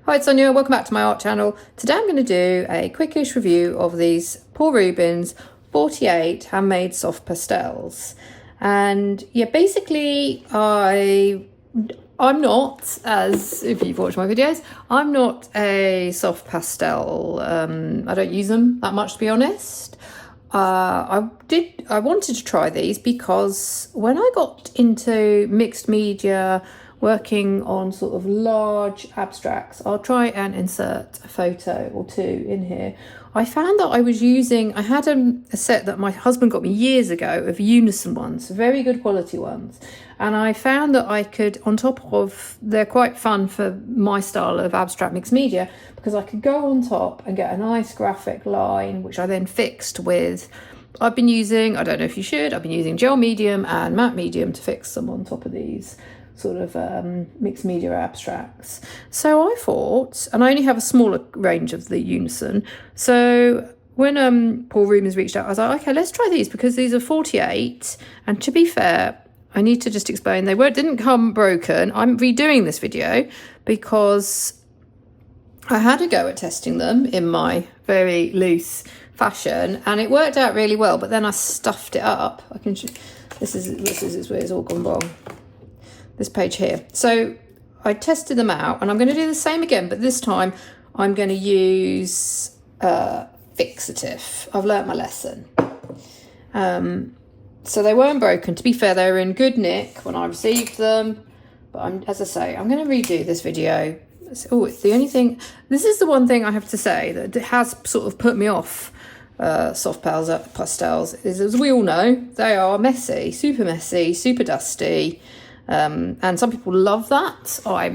Hi, it's Sonia. Welcome back to my art channel. Today I'm going to do a quickish review of these Paul Rubens 48 handmade soft pastels. And yeah, basically I'm not, as if you've watched my videos, I'm not a soft pastel. I don't use them that much, to be honest. I wanted to try these because when I got into mixed media, working on sort of large abstracts, I'll try and insert a photo or two in here. I found that I had a set that my husband got me years ago of unison ones, very good quality ones. And I found that I could, on top of, they're quite fun for my style of abstract mixed media, because I could go on top and get a nice graphic line, which I then fixed with, I've been using gel medium and matte medium to fix them on top of these sort of mixed media abstracts. So I thought, and I only have a smaller range of the unison, so when Paul Rubens reached out, I was like, okay, let's try these, because these are 48, and to be fair, I need to just explain, didn't come broken. I'm redoing this video because I had a go at testing them in my very loose fashion, and it worked out really well, but then I stuffed it up. This is where it's all gone wrong. This page here. So I tested them out, and I'm going to do the same again, but this time I'm going to use fixative. I've learnt my lesson. So they weren't broken. To be fair, they were in good nick when I received them, but as I say, I'm going to redo this video. Oh, it's the only thing, this is the one thing I have to say that has sort of put me off soft pastels, is, as we all know, they are messy, super dusty. And some people love that. I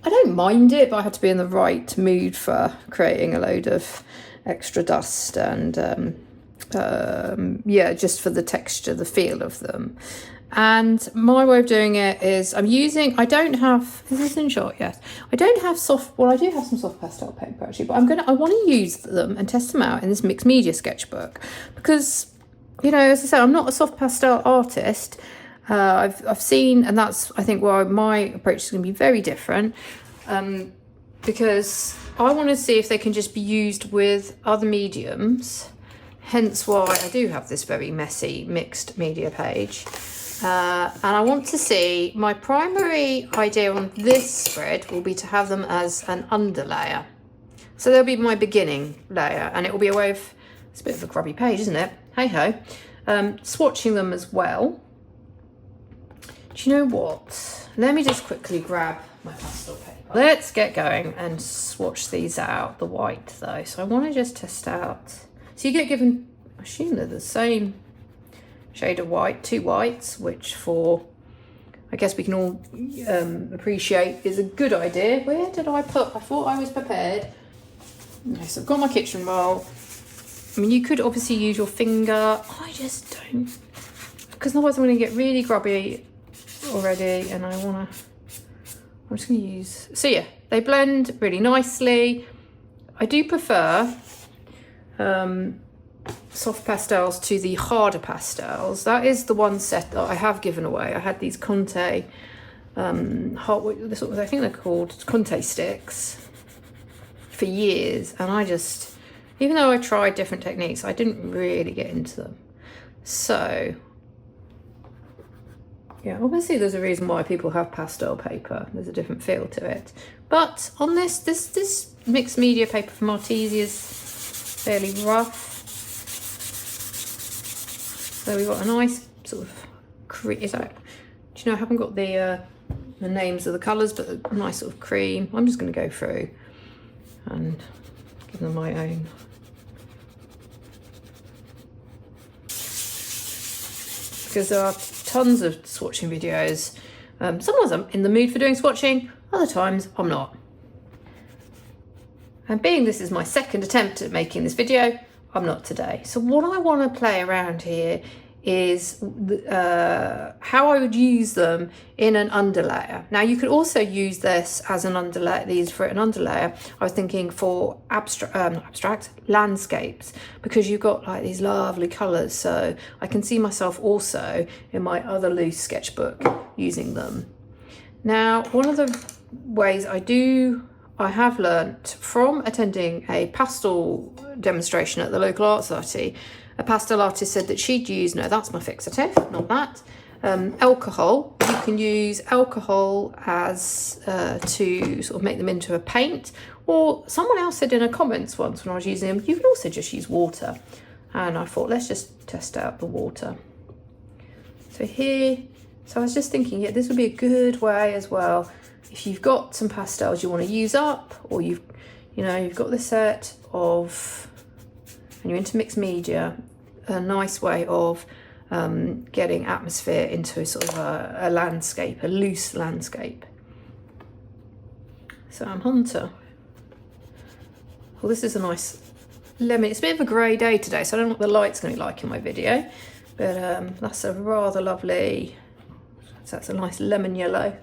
don't mind it, but I have to be in the right mood for creating a load of extra dust and yeah, just for the texture, the feel of them. And my way of doing it is is this in shot? Yes. I don't have I do have some soft pastel paper actually, but I want to use them and test them out in this mixed media sketchbook, because, you know, as I said, I'm not a soft pastel artist. I've seen, and that's, I think, why my approach is going to be very different, because I want to see if they can just be used with other mediums, hence why I do have this very messy mixed media page. And I want to see, my primary idea on this spread will be to have them as an underlayer. So they'll be my beginning layer, and it will be a way of, it's a bit of a grubby page, isn't it? Hey ho. Swatching them as well. Do you know what? Let me just quickly grab my pastel paper. Let's get going and swatch these out, the white though. So I want to just test out. So you get given, I assume they're the same shade of white, two whites, which I guess we can all appreciate is a good idea. Where did I put? I thought I was prepared. Okay, so I've got my kitchen roll. I mean, you could obviously use your finger. I just don't, because otherwise I'm going to get really grubby already, and I'm just going to use, so yeah, they blend really nicely. I do prefer soft pastels to the harder pastels. That is the one set that I have given away. I had these Conte, I think they're called Conte sticks, for years, and even though I tried different techniques, I didn't really get into them. So yeah, obviously there's a reason why people have pastel paper. There's a different feel to it. But on this mixed media paper from Artesi is fairly rough. So we've got a nice sort of cream. Do you know, I haven't got the names of the colours, but a nice sort of cream. I'm just going to go through and give them my own. Because there are tons of swatching videos. Sometimes I'm in the mood for doing swatching, other times I'm not. And being this is my second attempt at making this video, I'm not today. So what I want to play around here is how I would use them in an underlayer. Now you could also use this as an underlayer, these for an underlayer. I was thinking for abstract landscapes, because you've got like these lovely colours, so I can see myself also in my other loose sketchbook using them. Now one of the ways I have learnt from attending a pastel demonstration at the local art society. A pastel artist said that she'd use, no, that's my fixative, not that, alcohol. You can use alcohol as to sort of make them into a paint, or someone else said in the comments once when I was using them, you can also just use water. And I thought, let's just test out the water. So here, so I was just thinking, yeah, this would be a good way as well. If you've got some pastels you want to use up, or you've got this set of, and you're into mixed media, a nice way of getting atmosphere into sort of a landscape, a loose landscape. So I'm Hunter. Well, this is a nice lemon. It's a bit of a grey day today, so I don't know what the light's going to be like in my video, but that's a rather lovely, so that's a nice lemon yellow.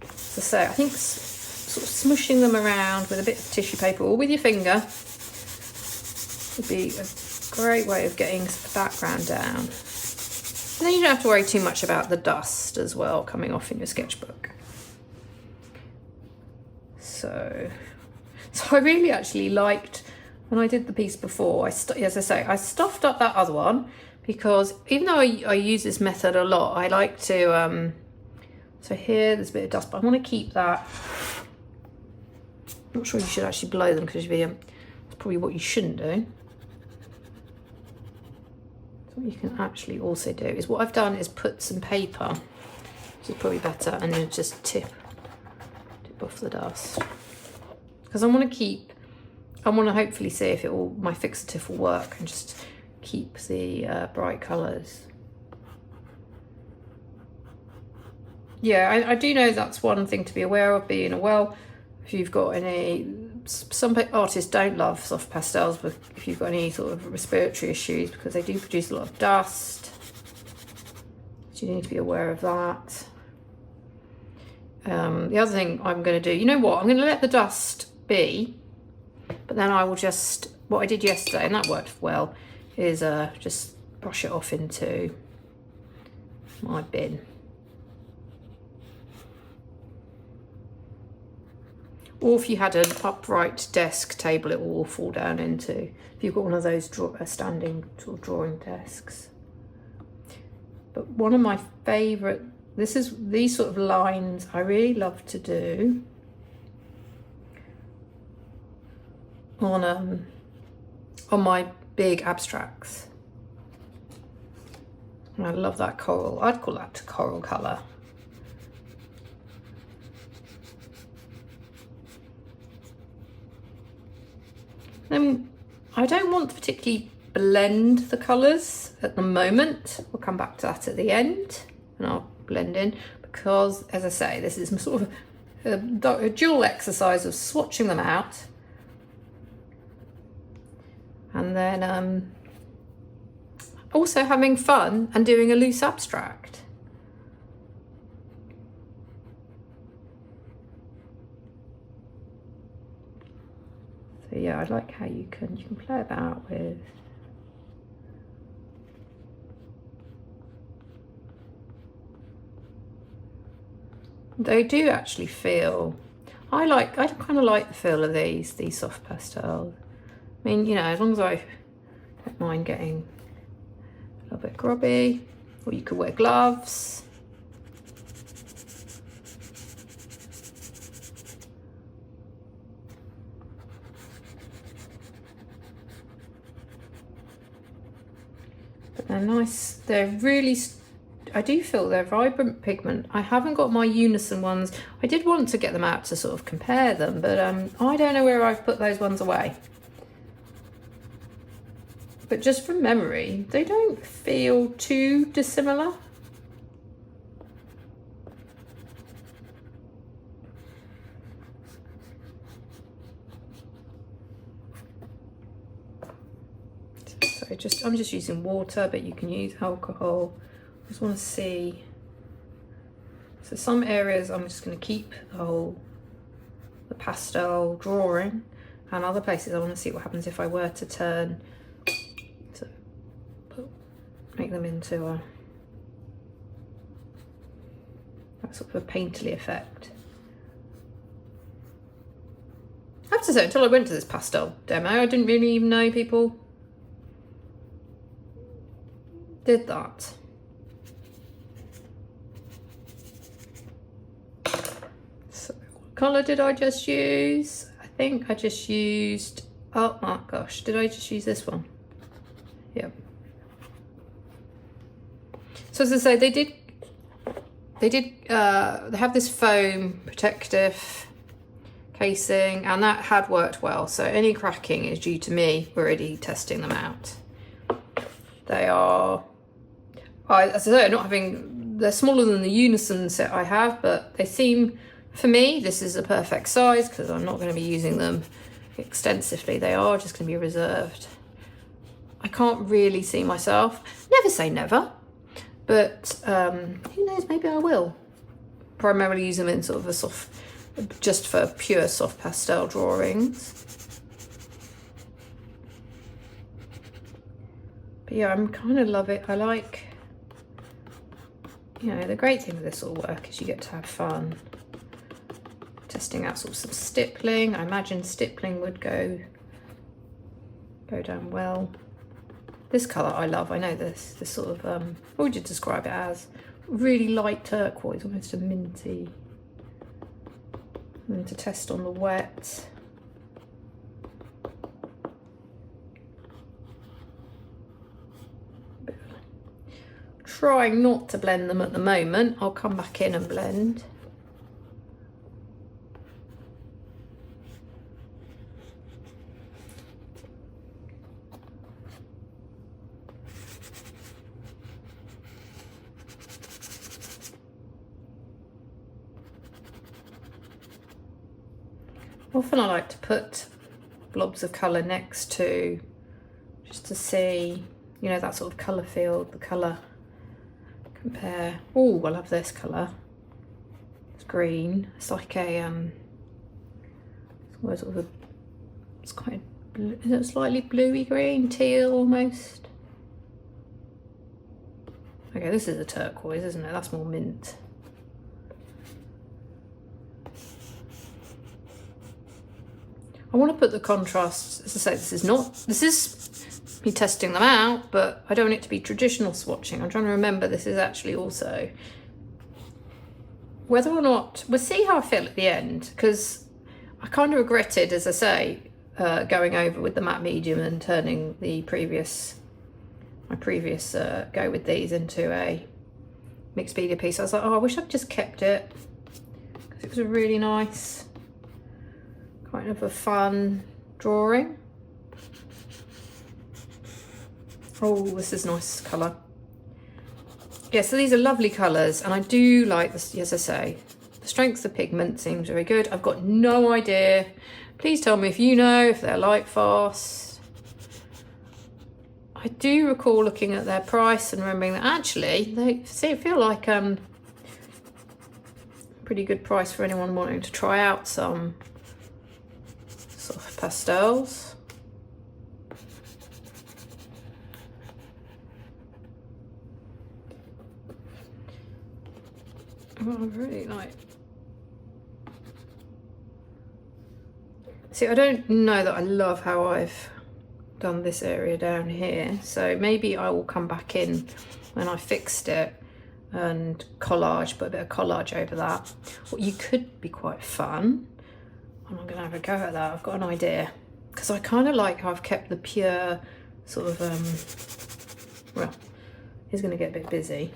So I think sort of smushing them around with a bit of tissue paper or with your finger would be a great way of getting the background down. And then you don't have to worry too much about the dust as well coming off in your sketchbook. So I really actually liked, when I did the piece before, as I say, I stuffed up that other one because even though I use this method a lot, I like to, so here there's a bit of dust, but I want to keep that. I'm not sure you should actually blow them because that's probably what you shouldn't do. So what you can actually also do is, what I've done is put some paper, which is probably better, and then just tip off the dust. Because I want to hopefully see if my fixative will work and just keep the bright colours. Yeah, I do know that's one thing to be aware of, being well, if you've got some artists don't love soft pastels, but if you've got any sort of respiratory issues, because they do produce a lot of dust, so you need to be aware of that. The other thing I'm going to do, you know what, I'm going to let the dust be, but then I will just, what I did yesterday, and that worked well, is just brush it off into my bin. Or if you had an upright desk table, it will all fall down into, if you've got one of those standing sort of drawing desks. But one of my favourite, these sort of lines I really love to do on my big abstracts. And I love that coral. I'd call that coral colour. Then I don't want to particularly blend the colours at the moment. We'll come back to that at the end, and I'll blend in, because, as I say, this is sort of a dual exercise of swatching them out and then also having fun and doing a loose abstract. So yeah, I like how you can play about with they do actually feel, I kind of like the feel of these soft pastels. I mean, you know, as long as I don't mind getting a little bit grubby, or you could wear gloves. But they're nice, they're really, I do feel they're vibrant pigment. I haven't got my unison ones. I did want to get them out to sort of compare them, but I don't know where I've put those ones away. But just from memory, they don't feel too dissimilar. So I'm just using water, but you can use alcohol. I just want to see. So some areas I'm just going to keep the pastel drawing, and other places I want to see what happens if I were to turn, to make them into that sort of a painterly effect. to say, until I went to this pastel demo, I didn't really even know people did that. So what colour did I just use? I think I just used, oh my gosh, did I just use this one? Yep. So as I say, they have this foam protective casing, and that had worked well. So any cracking is due to me already testing them out. They are, as I say, they're smaller than the Unison set I have, but they seem, for me, this is a perfect size because I'm not going to be using them extensively. They are just going to be reserved. I can't really see myself, never say never, but who knows, maybe I will. Primarily use them in sort of a soft, just for pure soft pastel drawings. But yeah, I'm kind of love it. I like, you know, the great thing with this sort of work is you get to have fun testing out sort of some stippling. I imagine stippling would go down well. This colour I love. I know this sort of what would you describe it as? Really light turquoise, almost a minty. And to test on the wet. Trying not to blend them at the moment. I'll come back in and blend. Often I like to put blobs of colour next to, just to see, you know, that sort of colour field, the colour compare. Oh, I love this colour. It's green. It's like a it's quite a blue, is it slightly bluey green, teal almost? Okay, this is a turquoise, isn't it? That's more mint. I want to put the contrasts, as I say, this is me testing them out, but I don't want it to be traditional swatching. I'm trying to remember this is actually also, whether or not, we'll see how I feel at the end, because I kind of regretted, as I say, going over with the matte medium and turning the my previous go with these into a mixed media piece. I was like, oh, I wish I'd just kept it, because it was a really nice, kind of a fun drawing. Oh, this is nice colour. Yeah, so these are lovely colours, and I do like this, as I say, the strength of pigment seems very good. I've got no idea. Please tell me if you know, if they're light fast. I do recall looking at their price and remembering that actually they feel like pretty good price for anyone wanting to try out some soft pastels. Well, I really like. See, I don't know that I love how I've done this area down here, so maybe I will come back in when I fixed it and collage, put a bit of collage over that. What you could be quite fun, and I'm gonna have a go at that. I've got an idea, because I kind of like how I've kept the pure sort of well, he's gonna get a bit busy.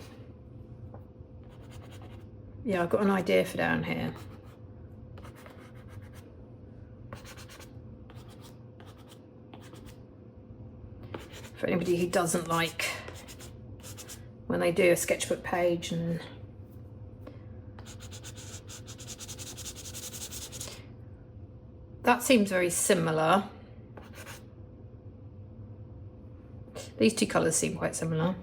Yeah, I've got an idea for down here. For anybody who doesn't like when they do a sketchbook page, and that seems very similar. These two colours seem quite similar,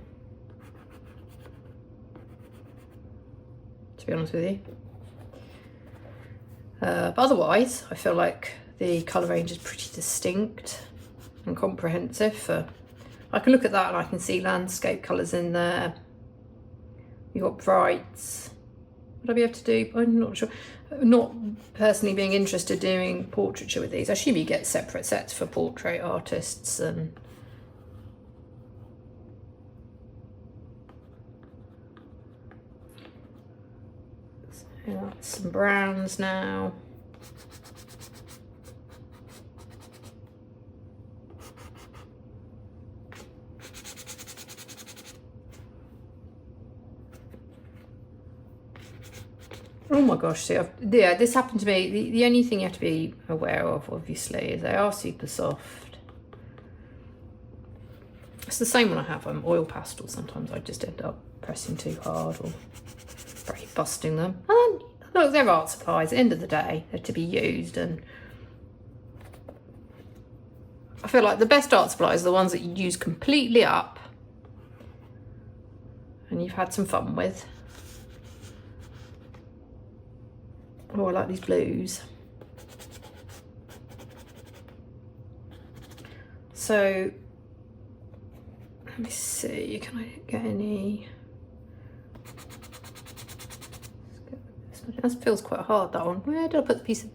to be honest with you. But otherwise, I feel like the colour range is pretty distinct and comprehensive. I can look at that and I can see landscape colours in there. You've got brights, Would I be able to do? I'm not sure. Not personally being interested in doing portraiture with these. I assume you get separate sets for portrait artists and. So some browns now. Oh my gosh, see, yeah, this happened to me. The only thing you have to be aware of, obviously, is they are super soft. It's the same when I have oil pastels. Sometimes I just end up pressing too hard or busting them. And look, they're art supplies. At the end of the day, they're to be used. And I feel like the best art supplies are the ones that you use completely up and you've had some fun with. Oh, I like these blues. So, let me see, can I get any? That feels quite hard, that one. Where did I put the piece of?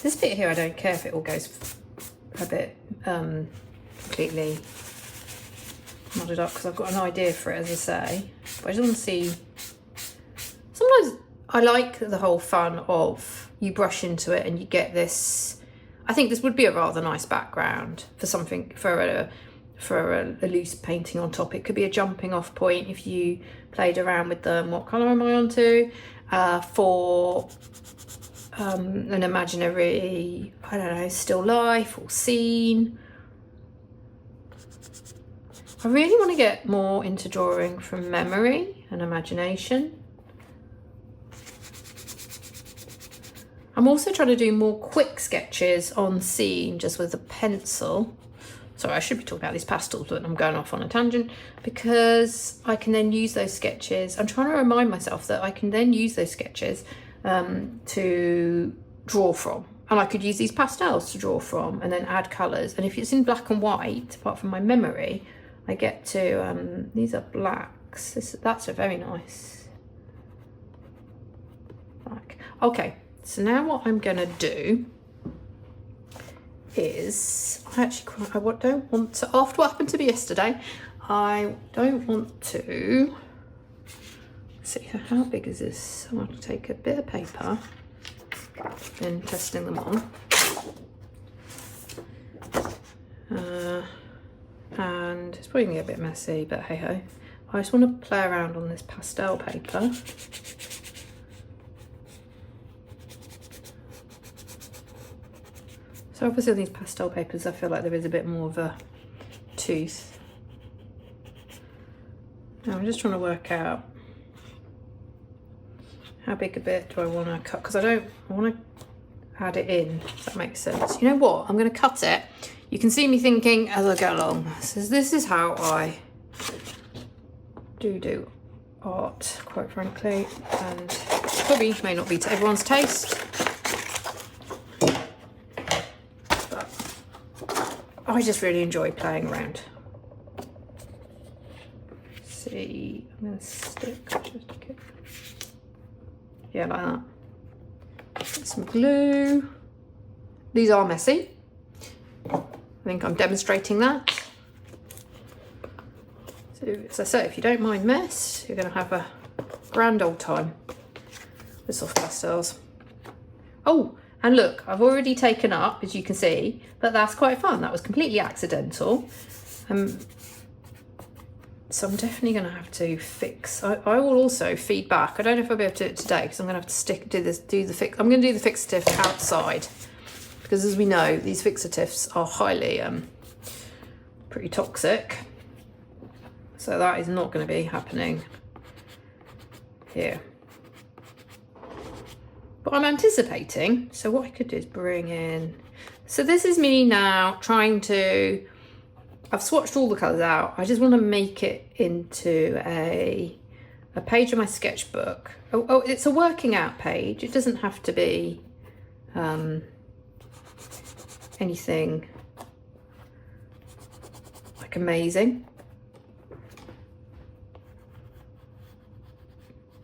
This bit here, I don't care if it all goes a bit completely modded up because I've got an idea for it, as I say. But I just want to see. Sometimes I like the whole fun of you brush into it and you get this. I think this would be a rather nice background for something, for a loose painting on top. It could be a jumping off point if you played around with them. What colour am I on to? For an imaginary, I don't know, still life or scene. I really want to get more into drawing from memory and imagination. I'm also trying to do more quick sketches on scene just with a pencil. Sorry, I should be talking about these pastels, but I'm going off on a tangent because I can then use those sketches. I'm trying to remind myself that I can then use those sketches to draw from. And I could use these pastels to draw from and then add colours. And if it's in black and white, apart from my memory, I get to, these are blacks. That's a very nice black. Okay, so now what I'm gonna do is, I don't want to, after what happened to me yesterday, I don't want to, see how big is this? I want to take a bit of paper, been testing them on. And it's probably gonna get a bit messy, but hey ho. I just want to play around on this pastel paper. So obviously on these pastel papers, I feel like there is a bit more of a tooth. Now I'm just trying to work out how big a bit do I want to cut, because I want to add it in, if that makes sense. You know what, I'm going to cut it. You can see me thinking as I go along. So this is how I do art, quite frankly, and probably may not be to everyone's taste, but I just really enjoy playing around. Let's see, I'm going to stick just okay. Yeah, like that. Get some glue. These are messy. I think I'm demonstrating that. So, as I say, if you don't mind mess, you're going to have a grand old time with soft pastels. Oh, and look, I've already taken up, as you can see, but that's quite fun. That was completely accidental. So I'm definitely going to have to fix. I will also feed back. I don't know if I'll be able to do it today because I'm going to have to do the fix. I'm going to do the fixative outside because, as we know, these fixatives are highly pretty toxic. So that is not going to be happening here. But I'm anticipating. So what I could do is bring in. So this is me now trying to. I've swatched all the colours out. I just want to make it into a page of my sketchbook. Oh, it's a working out page. It doesn't have to be anything like amazing.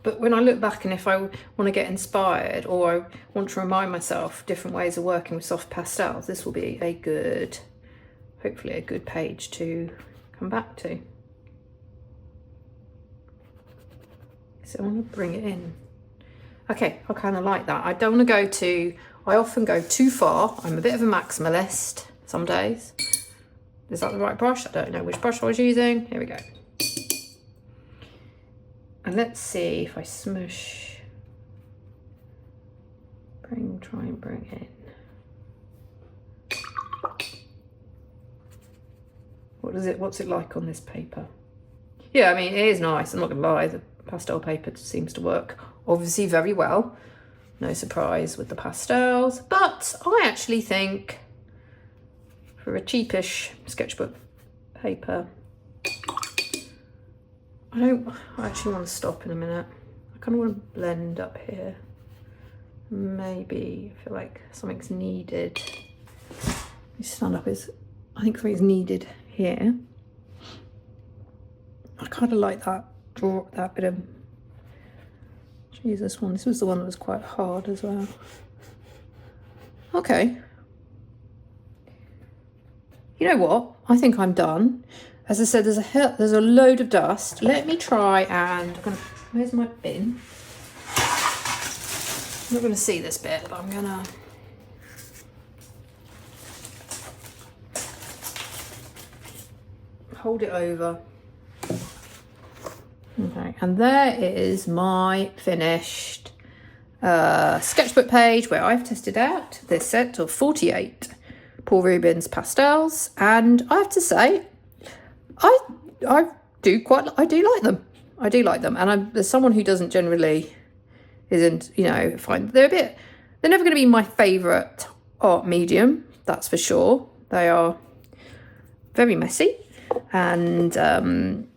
But when I look back, and if I want to get inspired or I want to remind myself different ways of working with soft pastels, this will be a good, hopefully a good page to come back to. So I want to bring it in. Okay, I kind of like that. I don't want to go too, I often go too far. I'm a bit of a maximalist some days. Is that the right brush? I don't know which brush I was using. Here we go. And let's see if I smush, try and bring it in. What's it like on this paper? Yeah, I mean, it is nice, I'm not gonna lie, the pastel paper seems to work obviously very well. No surprise with the pastels, but I actually think for a cheapish sketchbook paper, I actually want to stop in a minute. I kind of want to blend up here. Maybe I feel like something's needed. Let me stand up. I think something's needed here. I kind of like that bit of. Geez, this one. This was the one that was quite hard as well. Okay. You know what? I think I'm done. As I said, there's a load of dust. Let me try and, where's my bin? I'm not going to see this bit, but I'm going to... hold it over. Okay, and there is my finished sketchbook page where I've tested out this set of 48 Paul Rubens pastels, and I have to say, I do like them. I do like them, and there's someone who doesn't generally, isn't, you know, find they're never going to be my favourite art medium, that's for sure. They are very messy, and they're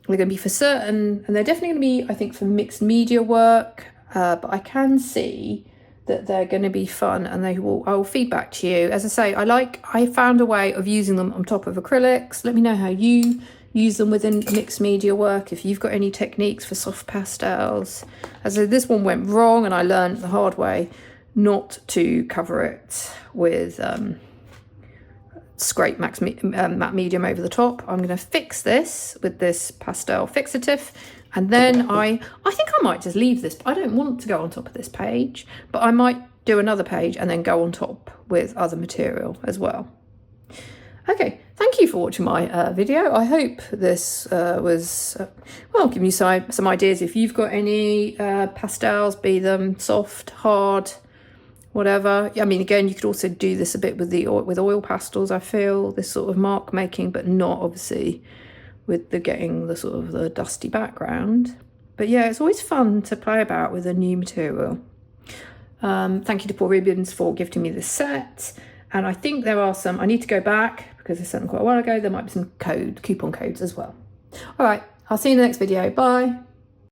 going to be for certain, and they're definitely going to be, I think, for mixed media work, but I can see that they're going to be fun, and I will feed back to you. As I say, I found a way of using them on top of acrylics. Let me know how you use them within mixed media work, if you've got any techniques for soft pastels. As I said, this one went wrong, and I learned the hard way not to cover it with scrape matte medium over the top. I'm going to fix this with this pastel fixative, and then I think I might just leave this. I don't want to go on top of this page, but I might do another page and then go on top with other material as well. Okay, thank you for watching my video. I hope this was, well, giving you some ideas. If you've got any pastels, be them soft, hard, whatever. I mean, again, you could also do this a bit with oil pastels, I feel, this sort of mark making, but not obviously with getting the sort of the dusty background. But yeah, it's always fun to play about with a new material. Thank you to Paul Rubens for gifting me this set. And I think there are some, I need to go back because I sent them quite a while ago. There might be some coupon codes as well. All right, I'll see you in the next video. Bye.